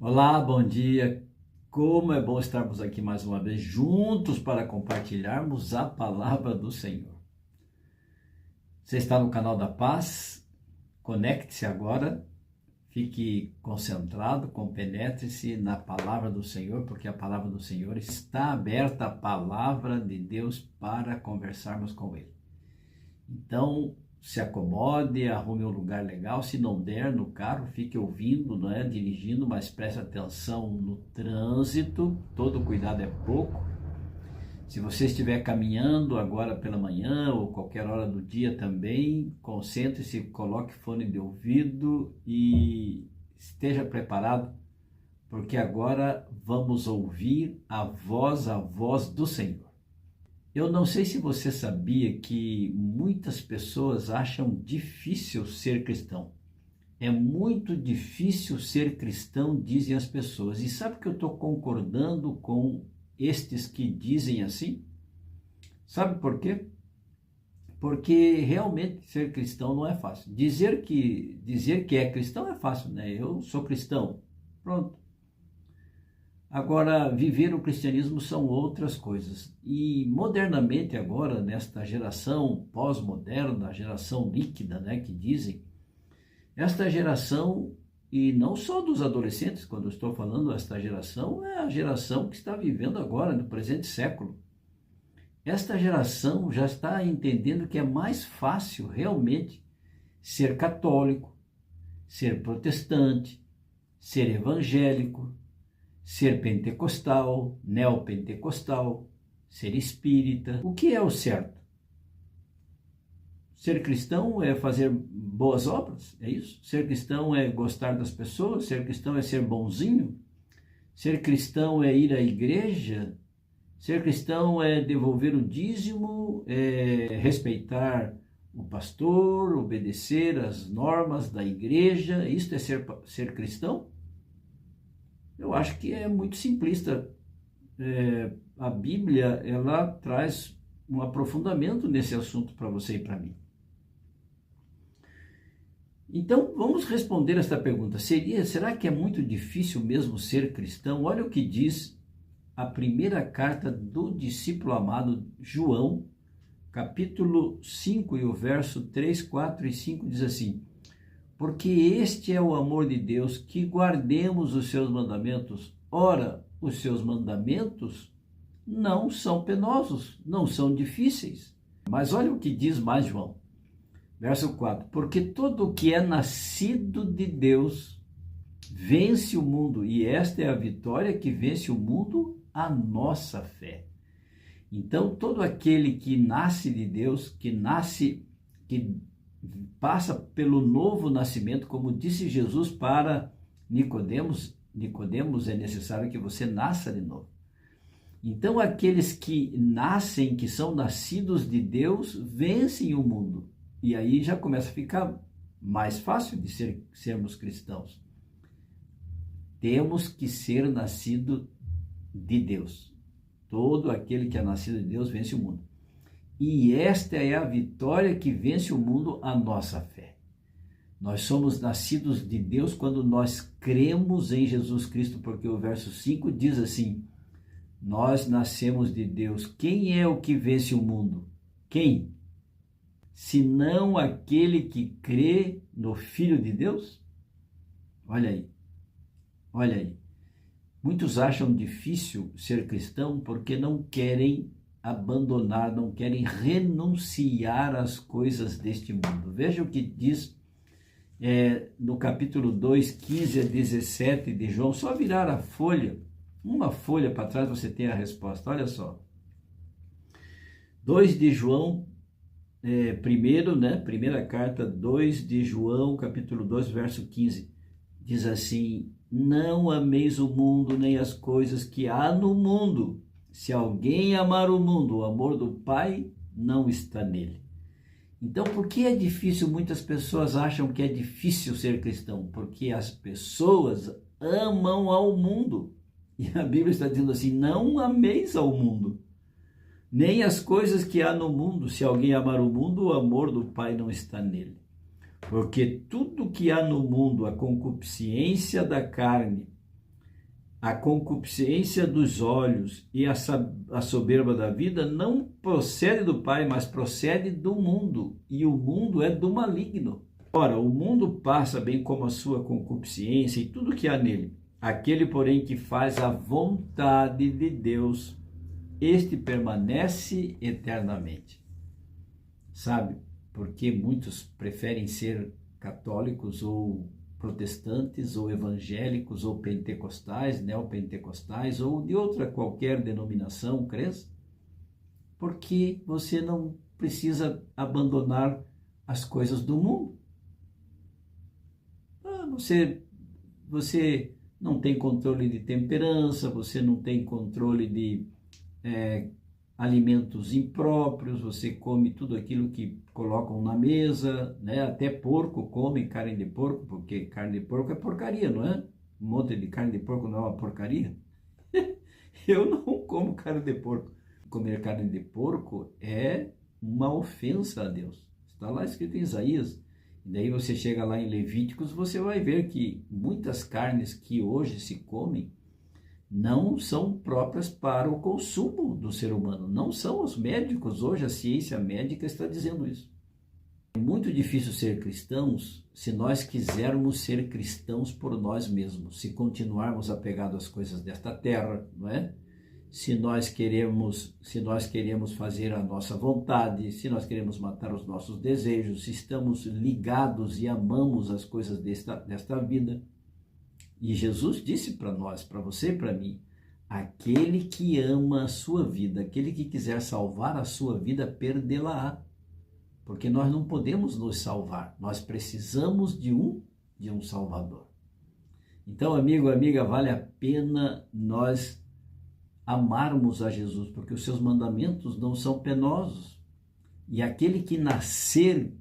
Olá, bom dia. Como é bom estarmos aqui mais uma vez juntos para compartilharmos a palavra do Senhor. Você está no canal da Paz? Conecte-se agora, fique concentrado, compenetre-se na palavra do Senhor, porque a palavra do Senhor está aberta, a palavra de Deus, para conversarmos com Ele. Então, se acomode, arrume um lugar legal. Se não der no carro, fique ouvindo, dirigindo, mas preste atenção no trânsito. Todo cuidado é pouco. Se você estiver caminhando agora pela manhã ou qualquer hora do dia também, concentre-se, coloque fone de ouvido e esteja preparado, porque agora vamos ouvir a voz do Senhor. Eu não sei se você sabia que muitas pessoas acham difícil ser cristão. É muito difícil ser cristão, dizem as pessoas. E sabe que eu estou concordando com estes que dizem assim? Sabe por quê? Porque realmente ser cristão não é fácil. Dizer que é cristão é fácil, né? Eu sou cristão. Pronto. Agora, viver o cristianismo são outras coisas. E modernamente agora, nesta geração pós-moderna, geração líquida, que dizem, esta geração, e não só dos adolescentes, quando eu estou falando esta geração, é a geração que está vivendo agora, no presente século. Esta geração já está entendendo que é mais fácil realmente ser católico, ser protestante, ser evangélico, ser pentecostal, neopentecostal, ser espírita. O que é o certo? Ser cristão é fazer boas obras? É isso? Ser cristão é gostar das pessoas? Ser cristão é ser bonzinho? Ser cristão é ir à igreja? Ser cristão é devolver o dízimo? É respeitar o pastor? Obedecer às normas da igreja? Isso é ser cristão? Eu acho que é muito simplista. A Bíblia, ela traz um aprofundamento nesse assunto para você e para mim. Então, vamos responder esta pergunta. Será que é muito difícil mesmo ser cristão? Olha o que diz a primeira carta do discípulo amado João, capítulo 5, e o verso 3, 4 e 5 diz assim: porque este é o amor de Deus, que guardemos os seus mandamentos. Ora, os seus mandamentos não são penosos, não são difíceis. Mas olha o que diz mais João, verso 4. Porque todo o que é nascido de Deus vence o mundo, e esta é a vitória que vence o mundo, a nossa fé. Então, todo aquele que nasce de Deus, que passa pelo novo nascimento, como disse Jesus para Nicodemos, é necessário que você nasça de novo. Então, aqueles que nascem, que são nascidos de Deus, vencem o mundo. E aí já começa a ficar mais fácil de sermos cristãos. Temos que ser nascido de Deus. Todo aquele que é nascido de Deus vence o mundo. E esta é a vitória que vence o mundo, a nossa fé. Nós somos nascidos de Deus quando nós cremos em Jesus Cristo, porque o verso 5 diz assim: nós nascemos de Deus. Quem é o que vence o mundo? Quem? Senão aquele que crê no Filho de Deus? Olha aí, olha aí. Muitos acham difícil ser cristão porque não querem abandonar, não querem renunciar às coisas deste mundo. Veja o que diz no capítulo 2, 15 a 17 de João. Só virar a folha, uma folha para trás, você tem a resposta. Olha só. 2 de João, primeira carta, 2 de João, capítulo 2, verso 15. Diz assim: não ameis o mundo, nem as coisas que há no mundo. Se alguém amar o mundo, o amor do Pai não está nele. Então, por que é difícil? Muitas pessoas acham que é difícil ser cristão, porque as pessoas amam ao mundo. E a Bíblia está dizendo assim: não ameis ao mundo, nem as coisas que há no mundo. Se alguém amar o mundo, o amor do Pai não está nele. Porque tudo que há no mundo, a concupiscência da carne, A concupiscência dos olhos e a soberba da vida não procede do Pai, mas procede do mundo, e o mundo é do maligno. Ora, o mundo passa, bem como a sua concupiscência e tudo que há nele. Aquele, porém, que faz a vontade de Deus, este permanece eternamente. Sabe, porque muitos preferem ser católicos ou protestantes ou evangélicos ou pentecostais, neopentecostais ou de outra qualquer denominação, crença? Porque você não precisa abandonar as coisas do mundo. Você não tem controle de temperança, você não tem controle de alimentos impróprios, você come tudo aquilo que colocam na mesa, né? Até porco come carne de porco, porque carne de porco é porcaria, não é? Um monte de carne de porco não é uma porcaria? Eu não como carne de porco. Comer carne de porco é uma ofensa a Deus. Está lá escrito em Isaías. E daí você chega lá em Levíticos, você vai ver que muitas carnes que hoje se comem não são próprias para o consumo do ser humano. Não são os médicos. Hoje a ciência médica está dizendo isso. É muito difícil ser cristãos se nós quisermos ser cristãos por nós mesmos, se continuarmos apegados às coisas desta terra, não é? Se nós queremos fazer a nossa vontade, se nós queremos matar os nossos desejos, se estamos ligados e amamos as coisas desta vida. E Jesus disse para nós, para você e para mim, aquele que ama a sua vida, aquele que quiser salvar a sua vida, perdê-la-á. Porque nós não podemos nos salvar, nós precisamos de um Salvador. Então, amigo, amiga, vale a pena nós amarmos a Jesus, porque os seus mandamentos não são penosos. E aquele que nascer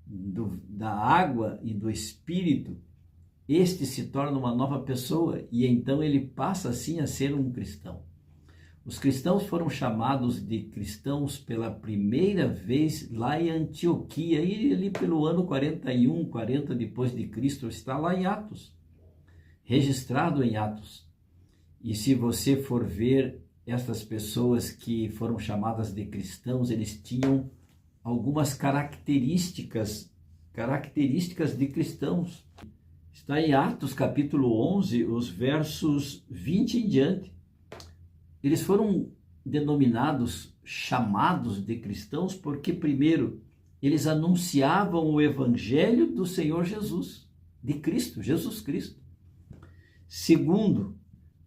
da água e do Espírito, este se torna uma nova pessoa e então ele passa assim a ser um cristão. Os cristãos foram chamados de cristãos pela primeira vez lá em Antioquia, e ali pelo ano 41, 40 depois de Cristo, está lá em Atos, registrado em Atos. E se você for ver essas pessoas que foram chamadas de cristãos, eles tinham algumas características de cristãos. Está em Atos capítulo 11, os versos 20 em diante. Eles foram denominados, chamados de cristãos, porque primeiro, eles anunciavam o evangelho do Senhor Jesus, de Cristo, Jesus Cristo. Segundo,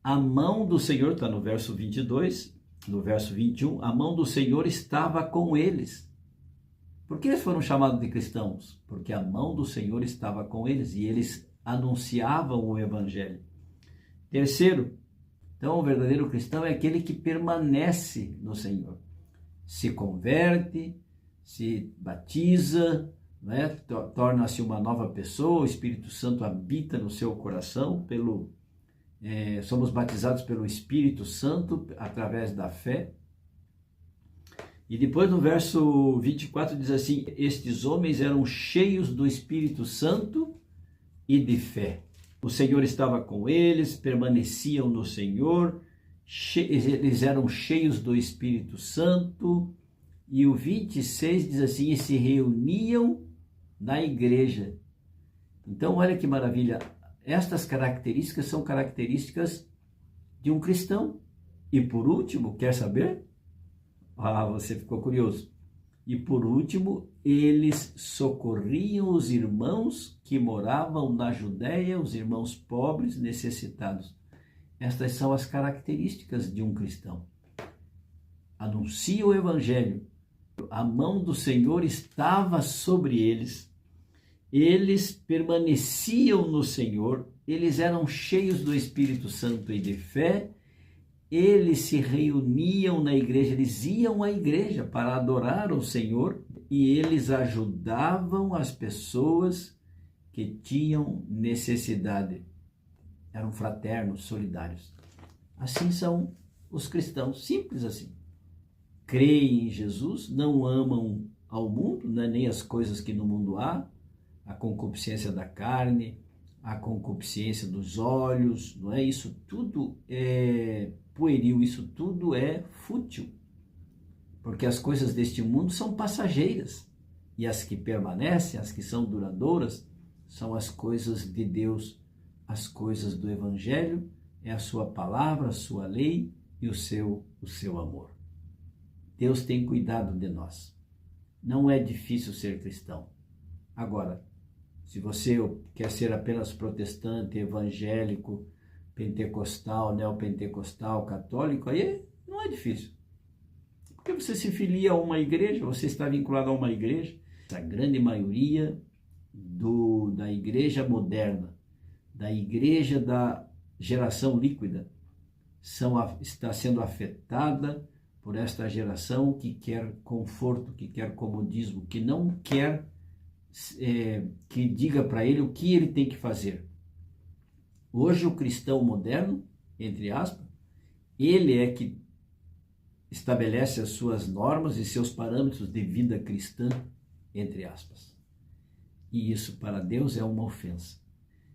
a mão do Senhor, está no verso 22, no verso 21, a mão do Senhor estava com eles. Por que eles foram chamados de cristãos? Porque a mão do Senhor estava com eles e eles anunciavam o evangelho. Terceiro, então o verdadeiro cristão é aquele que permanece no Senhor. Se converte, se batiza, né? Torna-se uma nova pessoa, o Espírito Santo habita no seu coração, somos batizados pelo Espírito Santo através da fé. E depois no verso 24 diz assim: estes homens eram cheios do Espírito Santo e de fé. O Senhor estava com eles, permaneciam no Senhor, eles eram cheios do Espírito Santo. E o 26 diz assim: e se reuniam na igreja. Então olha que maravilha, estas características são características de um cristão. E por último, quer saber? Você ficou curioso. E por último, eles socorriam os irmãos que moravam na Judéia, os irmãos pobres, necessitados. Estas são as características de um cristão. Anuncia o evangelho. A mão do Senhor estava sobre eles. Eles permaneciam no Senhor. Eles eram cheios do Espírito Santo e de fé. Eles se reuniam na igreja, eles iam à igreja para adorar o Senhor e eles ajudavam as pessoas que tinham necessidade. Eram fraternos, solidários. Assim são os cristãos, simples assim. Creem em Jesus, não amam ao mundo, né, nem as coisas que no mundo há, a concupiscência da carne, a concupiscência dos olhos, não é? Isso tudo é pueril, isso tudo é fútil, porque as coisas deste mundo são passageiras e as que permanecem, as que são duradouras, são as coisas de Deus, as coisas do Evangelho, é a sua palavra, a sua lei e o seu amor. Deus tem cuidado de nós. Não é difícil ser cristão. Agora, se você quer ser apenas protestante, evangélico, pentecostal, neopentecostal, católico, aí não é difícil. Porque você se filia a uma igreja, você está vinculado a uma igreja. A grande maioria da igreja moderna, da igreja da geração líquida, está sendo afetada por esta geração que quer conforto, que quer comodismo, que não quer que diga para ele o que ele tem que fazer. Hoje o cristão moderno, entre aspas, ele é que estabelece as suas normas e seus parâmetros de vida cristã, entre aspas. E isso para Deus é uma ofensa.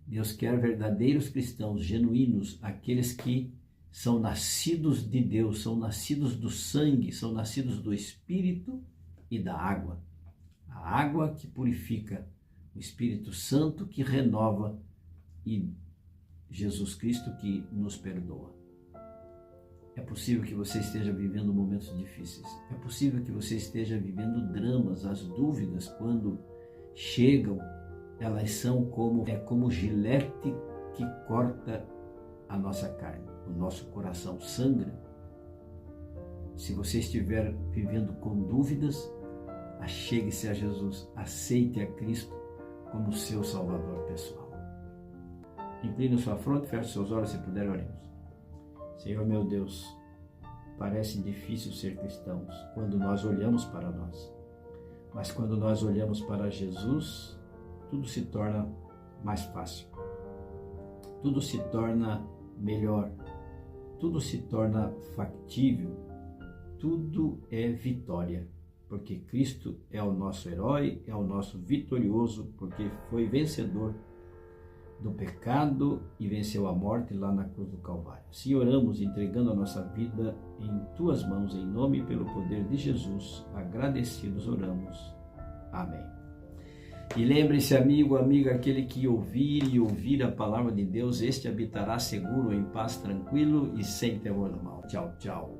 Deus quer verdadeiros cristãos, genuínos, aqueles que são nascidos de Deus, são nascidos do sangue, são nascidos do Espírito e da água. A água que purifica, o Espírito Santo que renova e Jesus Cristo que nos perdoa. É possível que você esteja vivendo momentos difíceis. É possível que você esteja vivendo dramas. As dúvidas, quando chegam, elas são como gilete que corta a nossa carne. O nosso coração sangra. Se você estiver vivendo com dúvidas, achegue-se a Jesus, aceite a Cristo como seu Salvador pessoal. Incline sua fronte, feche seus olhos, se puder, oremos. Senhor meu Deus, parece difícil ser cristãos quando nós olhamos para nós, mas quando nós olhamos para Jesus, tudo se torna mais fácil, tudo se torna melhor, tudo se torna factível, tudo é vitória, porque Cristo é o nosso herói, é o nosso vitorioso, porque foi vencedor do pecado e venceu a morte lá na cruz do Calvário. Se oramos entregando a nossa vida em Tuas mãos, em nome e pelo poder de Jesus, agradecidos oramos. Amém. E lembre-se, amigo, amiga, aquele que ouvir a palavra de Deus, este habitará seguro, em paz, tranquilo e sem temor do mal. Tchau, tchau.